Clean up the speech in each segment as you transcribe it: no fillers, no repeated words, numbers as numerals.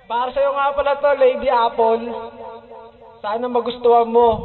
Para sa'yo nga pala to, Lady Apple. Sana magustuhan mo.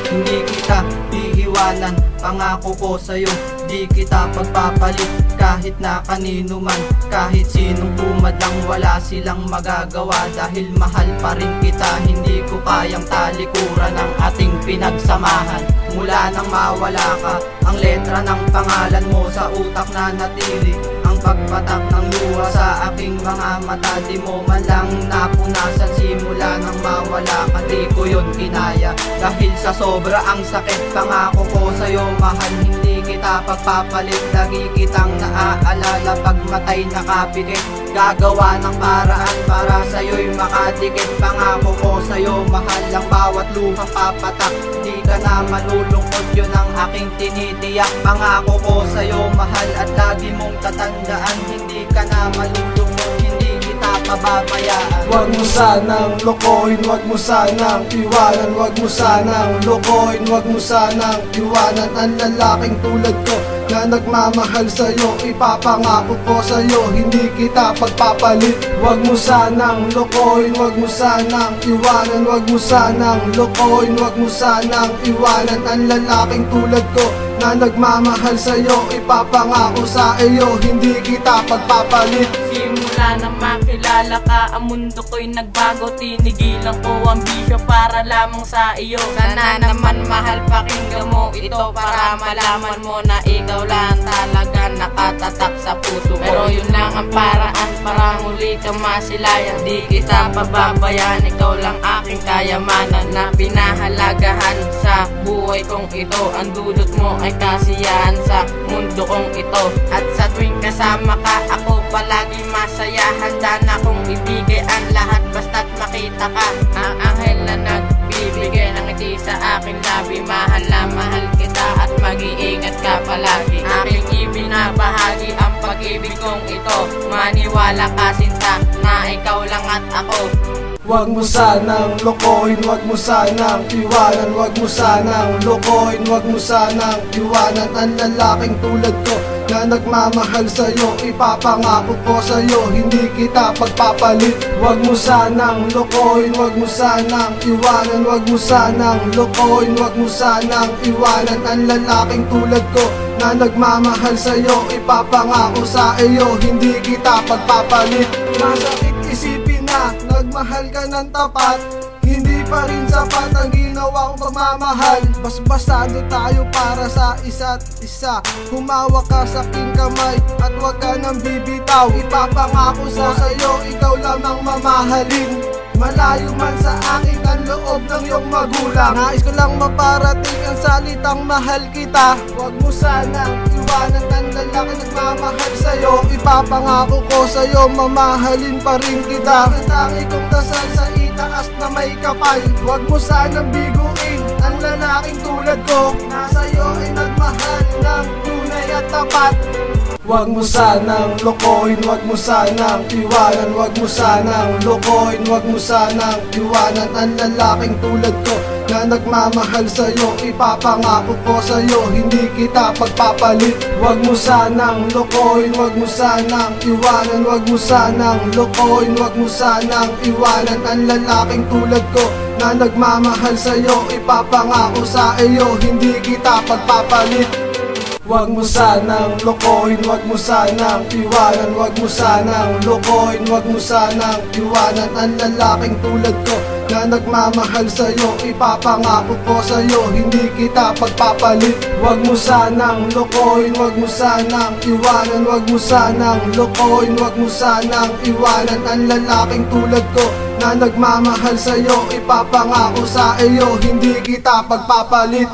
Hindi kita iiwanan, pangako ko sa'yo. Di kita pagpapalit kahit na kanino man. Kahit sinong tumadang wala silang magagawa. Dahil mahal pa rin kita, hindi ko kayang talikuran ang ating pinagsamahan. Mula nang mawala ka, ang letra ng pangalan mo sa utak na natili. Ang pagpatak ng luha sa aking mga mata, di mo man lang napunasan. Simula nang mawala ka, di ko yun kinaya. Dahil sa sobra ang sakit, pangako ko sa'yo mahal, hindi kita pagpapalit. Lagi kitang naaalala pag matay nakapikit. Gagawa ng paraan para sa'yo'y makadikit. Pangako ko sa'yo mahal, ang bawat luha papatak. Di ka na malulungkot, yun ang aking tinitiyak. Pangako ko sa'yo mahal, at lagi mong tatandaan, hindi ka na malulungkot, hindi kita pababayaan. Huwag mo sanang lokohin, huwag mo sanang iwanan. Huwag mo sanang lokohin, huwag mo sanang iwanan. Ang lalaking tulad ko na nagmamahal sa'yo, ipapangako ko sa'yo, hindi kita pagpapalit. Huwag mo sanang lokohin, huwag mo sanang iwanan. Huwag mo sanang lokohin, huwag mo sanang iwanan. Ang lalaking tulad ko na nagmamahal sa'yo, ipapangako sa iyo, hindi kita pagpapalit. Simula na makilala ka, ang mundo ko'y nagbago. Tinigilan ko ang bisyo para lamang sa iyo. Sana naman mahal, pakinggan mo ito para malaman mo na ikaw lang talaga nakatatak sa puso ko. Pero yun lang ang paraan para muli ka masilayan. Di kita pababayaan, ikaw lang aking kayamanan na pinahalagahan sa buhay kong ito. Ang dulot mo ay kasiyahan sa mundo kong ito. At sa tuwing kasama ka, ako palagi masaya. Handa na kong ibigay ang lahat basta't makita ka. Ang anghel na nagbibigay ng ngiti sa aking labi. Mahal na mahal kita at mag-iingat ka palagi. Aking ibinabahagi ang pag-ibig kong ito. Maniwala ka sinta na ikaw lang at ako. Huwag mo sanang lokohin, huwag mo sanang iwanan. Huwag mo sanang lokohin, huwag mo sanang iwanan. Ang lalaking tulad ko na nagmamahal sa'yo, ipapangako ko sa'yo, hindi kita pagpapalit. Huwag mo sanang lokohin, huwag mo sanang iwanan. Huwag mo sanang lokohin, huwag mo sanang iwanan. Ang lalaking tulad ko na nagmamahal sa'yo, ipapangako sa iyo, hindi kita pagpapalit. Masakit isipin na nagmahal ka ng tapat, hindi pa rin sapat ang ginawa kong pagmamahal. Basbasado tayo para sa isa't isa. Humawak ka sa aking kamay at huwag ka nang bibitaw. Ipapangako sa sa'yo, ikaw lamang mamahalin. Malayo man sa akin ang loob ng iyong magulang. Nais ko lang maparating ang salitang mahal kita. Huwag mo sanang iwanan ang lalaki nagmamahal sa'yo. Ipapangako ko sa'yo, mamahalin pa rin kita. Ang tangi kong dasal sa itaas na may kapal. Huwag mo sanang biguin ang lalaking tulad ko na sa'yo ay nagmahal ng tunay at tapat. Huwag mo sanang lokohin, huwag mo sanang iwanan. Huwag mo sanang lokohin, huwag mo sanang iwanan. Ang lalaking tulad ko na nagmamahal sa'yo, ipapangako ko sa'yo, hindi kita pagpapalit. Huwag mo sanang lokohin, huwag mo sanang iwanan. Huwag mo sanang lokohin, huwag mo sanang iwanan. Ang lalaking tulad ko na nagmamahal sa'yo, ipapangako sa iyo, hindi kita pagpapalit. Huwag mo sanang lokohin, huwag mo sanang iwanan. Huwag mo sanang lokohin, huwag mo sanang iwanan. Ang lalaking tulad ko na nagmamahal sa'yo, ipapangako ko sa'yo, hindi kita pagpapalit. Huwag mo sanang lokohin, huwag mo sanang iwanan. Huwag mo sanang lokohin, huwag mo sanang iwanan. Ang lalaking tulad ko na nagmamahal sa'yo, ipapangako sa iyo, hindi kita pagpapalit.